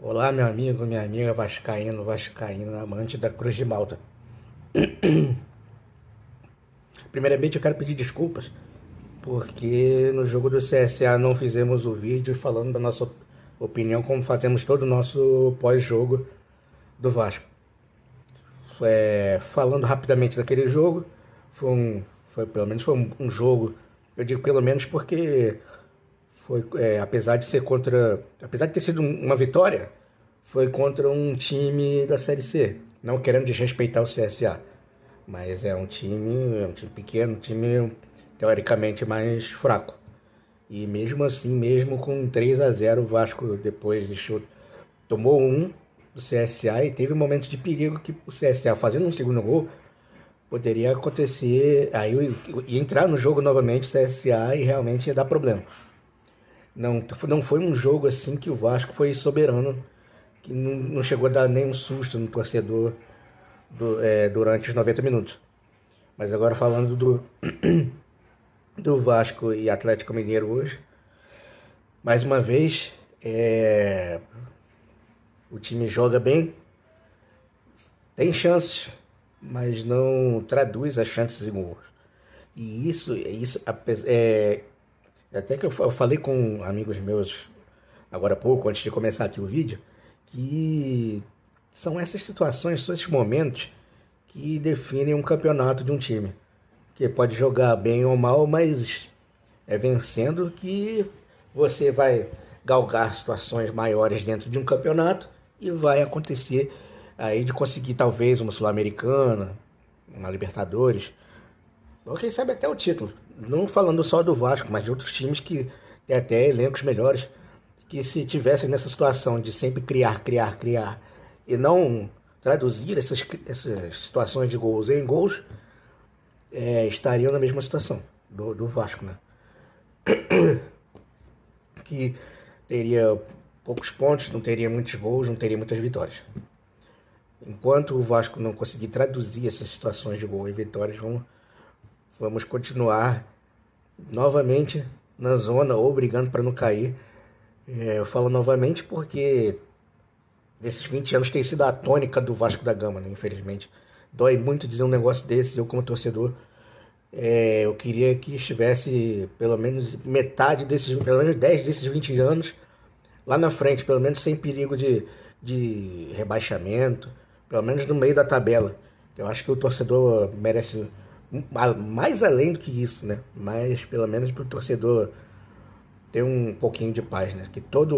Olá, meu amigo, minha amiga vascaíno, vascaína, amante da Cruz de Malta. Primeiramente, eu quero pedir desculpas, porque no jogo do CSA não fizemos o vídeo falando da nossa opinião, como fazemos todo o nosso pós-jogo do Vasco. Falando rapidamente daquele jogo, pelo menos foi um jogo, eu digo pelo menos porque apesar de ser apesar de ter sido uma vitória, foi contra um time da Série C. Não querendo desrespeitar o CSA, mas é um time pequeno, um time teoricamente mais fraco. E mesmo assim, mesmo com 3-0, o Vasco depois tomou um do CSA e teve um momento de perigo que o CSA fazendo um segundo gol poderia acontecer, aí ia entrar no jogo novamente o CSA e realmente ia dar problema. Não foi um jogo assim que o Vasco foi soberano, que não chegou a dar nenhum susto no torcedor durante os 90 minutos. Mas agora falando do Vasco e Atlético Mineiro hoje, mais uma vez, o time joga bem, tem chances, mas não traduz as chances em gols. E até que eu falei com amigos meus agora há pouco, antes de começar aqui o vídeo, que são essas situações, são esses momentos que definem um campeonato de um time. Que pode jogar bem ou mal, mas é vencendo que você vai galgar situações maiores dentro de um campeonato e vai acontecer aí de conseguir talvez uma Sul-Americana, uma Libertadores, ou quem sabe até o título. Não falando só do Vasco, mas de outros times que têm até elencos melhores, que se tivessem nessa situação de sempre criar, criar, criar e não traduzir essas situações de gols em gols, estariam na mesma situação do Vasco, né? Que teria poucos pontos, não teria muitos gols, não teria muitas vitórias. Enquanto o Vasco não conseguir traduzir essas situações de gol em vitórias, vamos continuar novamente na zona ou brigando para não cair. Eu falo novamente porque desses 20 anos tem sido a tônica do Vasco da Gama, né? Infelizmente. Dói muito dizer um negócio desse, eu como torcedor. Eu queria que estivesse pelo menos metade pelo menos 10 desses 20 anos lá na frente, pelo menos sem perigo de rebaixamento, pelo menos no meio da tabela. Eu acho que o torcedor merece mais além do que isso, né? Mas pelo menos para o torcedor ter um pouquinho de paz, né? Que todo